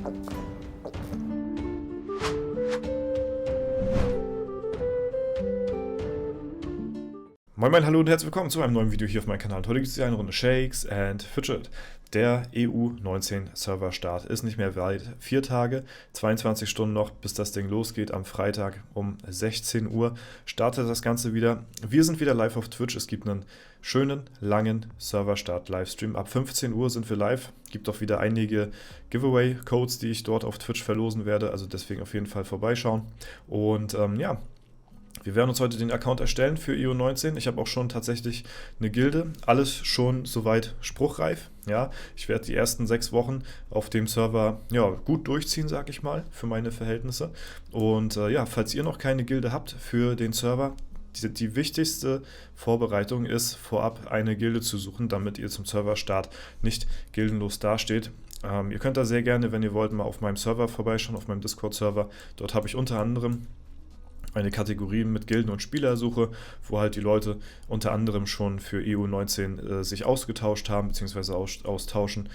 Moin moin, hallo und herzlich willkommen zu einem neuen Video hier auf meinem Kanal. Heute gibt es hier eine Runde Shakes and Fidget. Der EU19 Serverstart ist nicht mehr weit. 4 Tage, 22 Stunden noch, bis das Ding losgeht. Am Freitag um 16 Uhr startet das Ganze wieder. Wir sind wieder live auf Twitch. Es gibt einen schönen, langen Serverstart-Livestream. Ab 15 Uhr sind wir live. Gibt auch wieder einige Giveaway-Codes, die ich dort auf Twitch verlosen werde. Also deswegen auf jeden Fall vorbeischauen. Und ja, wir werden uns heute den Account erstellen für EU19. Ich habe auch schon tatsächlich eine Gilde. Alles schon soweit spruchreif. Ja, ich werde die ersten 6 Wochen auf dem Server gut durchziehen, sag ich mal, für meine Verhältnisse. Und ja, falls ihr noch keine Gilde habt für den Server, die wichtigste Vorbereitung ist, vorab eine Gilde zu suchen, damit ihr zum Serverstart nicht gildenlos dasteht. Ihr könnt da sehr gerne, wenn ihr wollt, mal auf meinem Server vorbeischauen, auf meinem Discord-Server. Dort habe ich unter anderem eine Kategorie mit Gilden- und Spielersuche, wo halt die Leute unter anderem schon für EU19 sich ausgetauscht haben, beziehungsweise austauschen.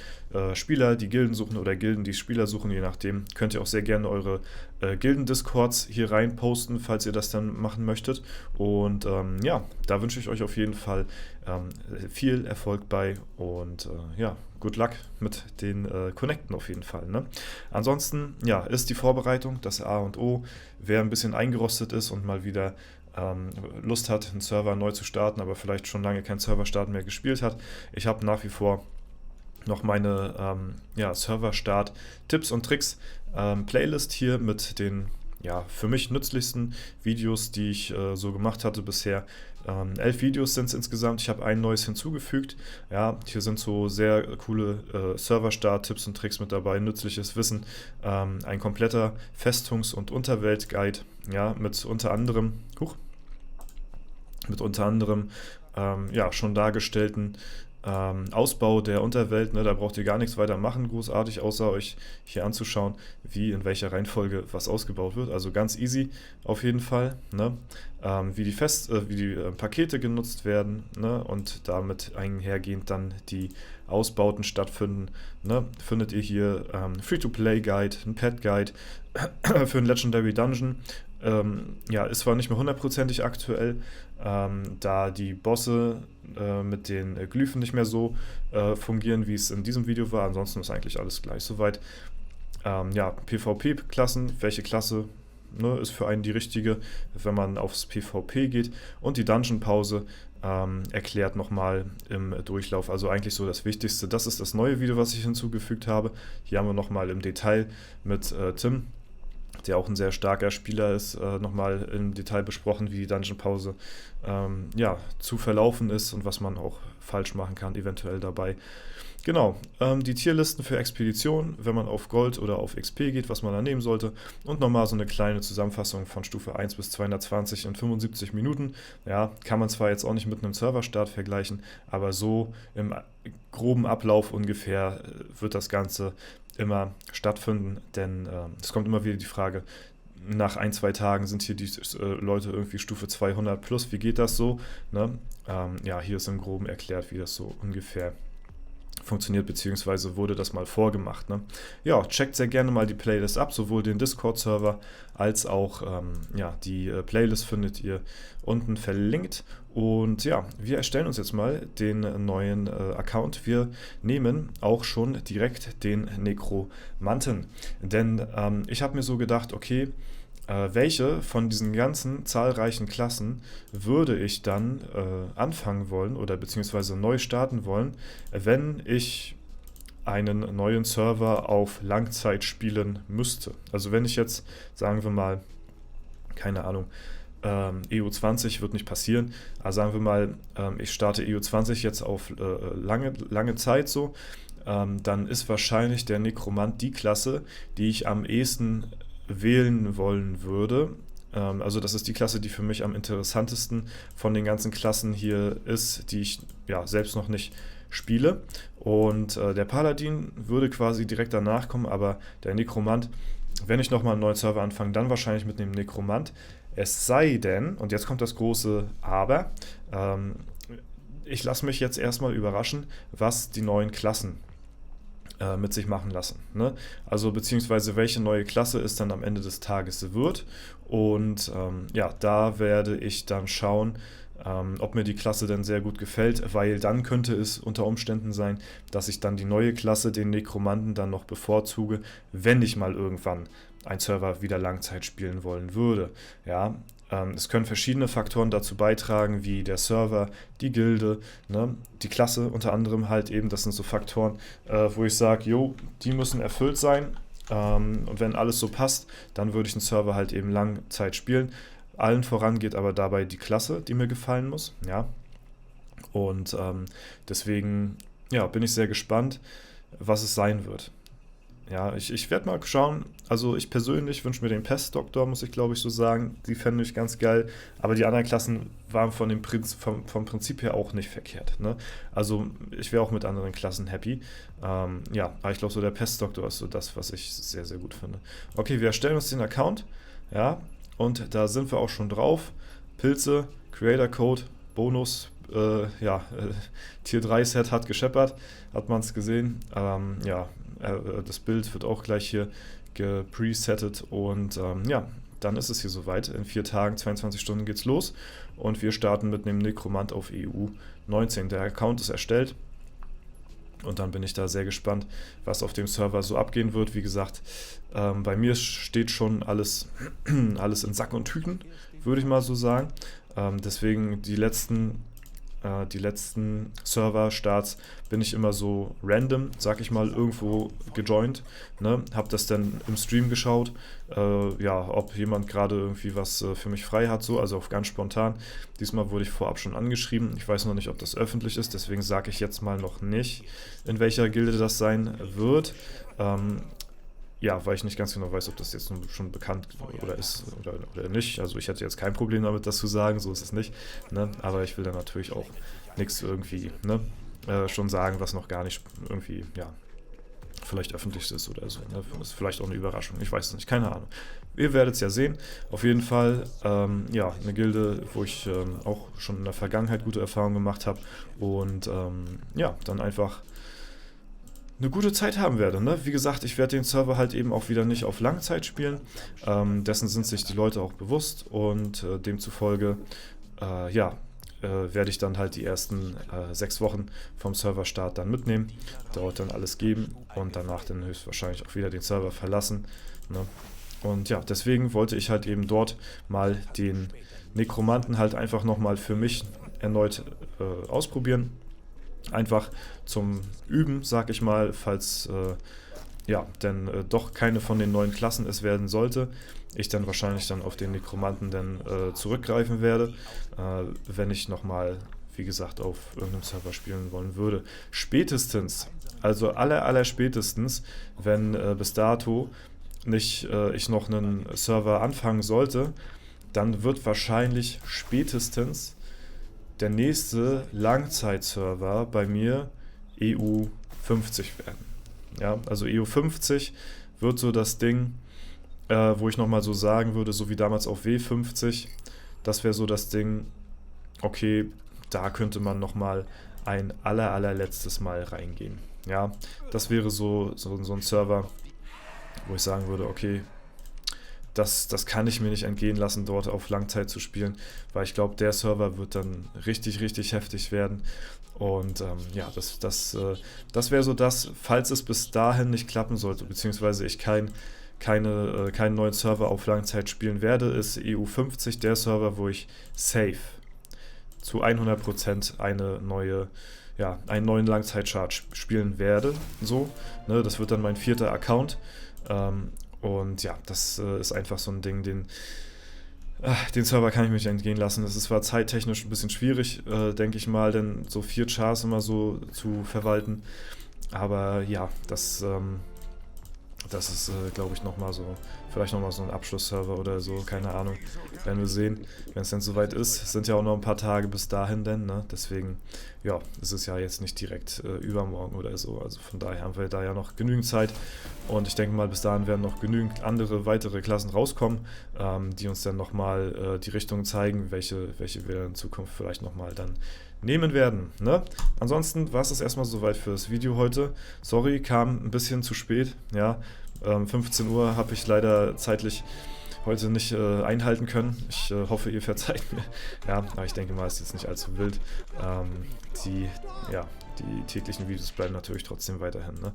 Spieler, die Gilden suchen oder Gilden, die Spieler suchen, je nachdem. Könnt ihr auch sehr gerne eure Gilden-Discords hier rein posten, falls ihr das dann machen möchtet. Und ja, da wünsche ich euch auf jeden Fall viel Erfolg bei und ja, good luck mit den Connecten auf jeden Fall. Ne? Ansonsten, ja, ist die Vorbereitung das A und O. Wer ein bisschen eingerostet ist und mal wieder Lust hat, einen Server neu zu starten, aber vielleicht schon lange keinen Serverstart mehr gespielt hat. Ich habe nach wie vor noch meine Serverstart-Tipps und Tricks Playlist hier mit den für mich nützlichsten Videos, die ich so gemacht hatte bisher. 11 Videos sind es insgesamt. Ich habe ein neues hinzugefügt. Ja, hier sind so sehr coole Serverstart-Tipps und Tricks mit dabei, nützliches Wissen, ein kompletter Festungs- und Unterwelt-Guide, ja, mit unter anderem schon dargestellten Ausbau der Unterwelt, ne, da braucht ihr gar nichts weiter machen, großartig, außer euch hier anzuschauen, wie in welcher Reihenfolge was ausgebaut wird. Also ganz easy auf jeden Fall, ne? Wie die Pakete genutzt werden, ne? Und damit einhergehend dann die Ausbauten stattfinden. Ne? Findet ihr hier Free-to-Play-Guide, ein Pet-Guide für einen Legendary Dungeon. Ist zwar nicht mehr hundertprozentig aktuell, da die Bosse mit den Glyphen nicht mehr so fungieren, wie es in diesem Video war. Ansonsten ist eigentlich alles gleich soweit. PvP-Klassen, welche Klasse ist für einen die richtige, wenn man aufs PvP geht. Und die Dungeon-Pause erklärt nochmal im Durchlauf, also eigentlich so das Wichtigste. Das ist das neue Video, was ich hinzugefügt habe. Hier haben wir nochmal im Detail mit Tim, der auch ein sehr starker Spieler ist, nochmal im Detail besprochen, wie die Dungeon-Pause zu verlaufen ist und was man auch falsch machen kann, eventuell dabei. Genau, die Tierlisten für Expeditionen, wenn man auf Gold oder auf XP geht, was man da nehmen sollte. Und nochmal so eine kleine Zusammenfassung von Stufe 1 bis 220 in 75 Minuten. Ja, kann man zwar jetzt auch nicht mit einem Serverstart vergleichen, aber so im groben Ablauf ungefähr wird das Ganze immer stattfinden, denn es kommt immer wieder die Frage, nach 1-2 Tagen sind hier die Leute irgendwie Stufe 200 plus, wie geht das so? Ne? Hier ist im Groben erklärt, wie das so ungefähr funktioniert, beziehungsweise wurde das mal vorgemacht. Ne? Ja, checkt sehr gerne mal die Playlist ab, sowohl den Discord-Server als auch die Playlist findet ihr unten verlinkt. Und ja, wir erstellen uns jetzt mal den neuen Account. Wir nehmen auch schon direkt den Nekromanten, denn ich habe mir so gedacht, okay, welche von diesen ganzen zahlreichen Klassen würde ich dann anfangen wollen oder beziehungsweise neu starten wollen, wenn ich einen neuen Server auf Langzeit spielen müsste. Also wenn ich jetzt, sagen wir mal, keine Ahnung, EU20 wird nicht passieren, aber sagen wir mal, ich starte EU20 jetzt auf lange Zeit so, dann ist wahrscheinlich der Nekromant die Klasse, die ich am ehesten wählen wollen würde. Also das ist die Klasse, die für mich am interessantesten von den ganzen Klassen hier ist, die ich selbst noch nicht spiele. Und der Paladin würde quasi direkt danach kommen, aber der Nekromant, wenn ich nochmal einen neuen Server anfange, dann wahrscheinlich mit dem Nekromant. Es sei denn, und jetzt kommt das große Aber, ich lasse mich jetzt erstmal überraschen, was die neuen Klassen mit sich machen lassen. Ne? Also beziehungsweise welche neue Klasse es dann am Ende des Tages wird. Und ja, da werde ich dann schauen, ob mir die Klasse denn sehr gut gefällt, weil dann könnte es unter Umständen sein, dass ich dann die neue Klasse, den Nekromanten, dann noch bevorzuge, wenn ich mal irgendwann ein Server wieder Langzeit spielen wollen würde. Ja, es können verschiedene Faktoren dazu beitragen, wie der Server, die Gilde, ne, die Klasse unter anderem halt eben. Das sind so Faktoren, wo ich sage, jo, die müssen erfüllt sein. Und wenn alles so passt, dann würde ich einen Server halt eben Langzeit spielen. Allen voran geht aber dabei die Klasse, die mir gefallen muss. Ja. Und deswegen ja, bin ich sehr gespannt, was es sein wird. Ja, ich werde mal schauen. Also ich persönlich wünsche mir den Pestdoktor, muss ich glaube ich so sagen. Die fände ich ganz geil. Aber die anderen Klassen waren vom Prinzip her auch nicht verkehrt. Ne? Also ich wäre auch mit anderen Klassen happy. Ja, aber ich glaube so der Pestdoktor ist so das, was ich sehr, sehr gut finde. Okay, wir erstellen uns den Account. Ja, und da sind wir auch schon drauf. Pilze, Creator Code, Bonus, Tier 3 Set hat gescheppert. Hat man es gesehen. Ja, das Bild wird auch gleich hier gepresettet und ja, dann ist es hier soweit. In 4 Tagen, 22 Stunden geht's los und wir starten mit einem Nekromant auf EU 19. Der Account ist erstellt und dann bin ich da sehr gespannt, was auf dem Server so abgehen wird. Wie gesagt, bei mir steht schon alles in Sack und Tüten, würde ich mal so sagen. Deswegen die letzten Server-Starts bin ich immer so random, sag ich mal, irgendwo gejoint, ne? Hab das dann im Stream geschaut, ja, ob jemand gerade irgendwie was für mich frei hat, so, also auf ganz spontan. Diesmal wurde ich vorab schon angeschrieben, ich weiß noch nicht, ob das öffentlich ist, deswegen sage ich jetzt mal noch nicht, in welcher Gilde das sein wird. Ja, weil ich nicht ganz genau weiß, ob das jetzt schon bekannt oder ist oder nicht. Also ich hätte jetzt kein Problem damit, das zu sagen, so ist es nicht. Ne? Aber ich will da natürlich auch nichts irgendwie schon sagen, was noch gar nicht irgendwie, ja, vielleicht öffentlich ist oder so. Ne? Das ist vielleicht auch eine Überraschung, ich weiß es nicht, keine Ahnung. Ihr werdet es ja sehen. Auf jeden Fall, ja, eine Gilde, wo ich auch schon in der Vergangenheit gute Erfahrungen gemacht habe und ja, dann einfach eine gute Zeit haben werde. Ne? Wie gesagt, ich werde den Server halt eben auch wieder nicht auf Langzeit spielen. Dessen sind sich die Leute auch bewusst und demzufolge ja, werde ich dann halt die ersten 6 Wochen vom Serverstart dann mitnehmen. Dort dann alles geben und danach dann höchstwahrscheinlich auch wieder den Server verlassen. Ne? Und ja, deswegen wollte ich halt eben dort mal den Nekromanten halt einfach nochmal für mich erneut ausprobieren. Einfach zum Üben, sag ich mal, falls ja, denn doch keine von den neuen Klassen es werden sollte, ich dann wahrscheinlich dann auf den Nekromanten dann zurückgreifen werde, wenn ich nochmal, wie gesagt, auf irgendeinem Server spielen wollen würde. Spätestens, also aller spätestens, wenn bis dato nicht ich noch einen Server anfangen sollte, dann wird wahrscheinlich spätestens der nächste Langzeitserver bei mir EU 50 werden. Ja, also EU 50 wird so das Ding, wo ich nochmal so sagen würde, so wie damals auf W50, das wäre so das Ding, okay, da könnte man nochmal ein allerletztes Mal reingehen. Ja, das wäre so ein Server, wo ich sagen würde, okay, das kann ich mir nicht entgehen lassen, dort auf Langzeit zu spielen, weil ich glaube, der Server wird dann richtig heftig werden. Und ja, das wäre so das, falls es bis dahin nicht klappen sollte, beziehungsweise ich keinen neuen Server auf Langzeit spielen werde, ist EU 50 der Server, wo ich safe zu 100% einen neuen Langzeitchart spielen werde. So, ne, das wird dann mein 4. Account. Und ja, das ist einfach so ein Ding, den Server kann ich mir nicht entgehen lassen. Das ist zwar zeittechnisch ein bisschen schwierig, denke ich mal, denn so 4 Chars immer so zu verwalten. Aber ja, das ist, glaube ich, vielleicht nochmal so ein Abschlussserver oder so, keine Ahnung. Werden wir sehen, wenn es denn soweit ist. Es sind ja auch noch ein paar Tage bis dahin denn, ne? Deswegen, ja, es ist ja jetzt nicht direkt übermorgen oder so. Also von daher haben wir da ja noch genügend Zeit. Und ich denke mal, bis dahin werden noch genügend andere weitere Klassen rauskommen, die uns dann nochmal die Richtung zeigen, welche wir in Zukunft vielleicht nochmal dann nehmen werden. Ne? Ansonsten war es das erstmal soweit für das Video heute. Sorry, kam ein bisschen zu spät. Ja, 15 Uhr habe ich leider zeitlich heute nicht einhalten können. Ich hoffe, ihr verzeiht mir. Ja, aber ich denke mal, es ist jetzt nicht allzu wild. Die täglichen Videos bleiben natürlich trotzdem weiterhin. Ne?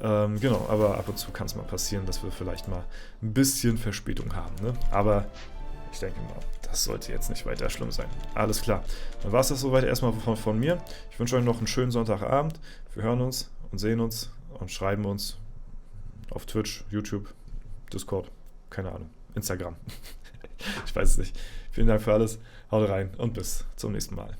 Genau, aber ab und zu kann es mal passieren, dass wir vielleicht mal ein bisschen Verspätung haben. Ne? Aber ich denke mal, das sollte jetzt nicht weiter schlimm sein. Alles klar. Dann war es das soweit erstmal von mir. Ich wünsche euch noch einen schönen Sonntagabend. Wir hören uns und sehen uns und schreiben uns auf Twitch, YouTube, Discord, keine Ahnung, Instagram. Ich weiß es nicht. Vielen Dank für alles. Haut rein und bis zum nächsten Mal.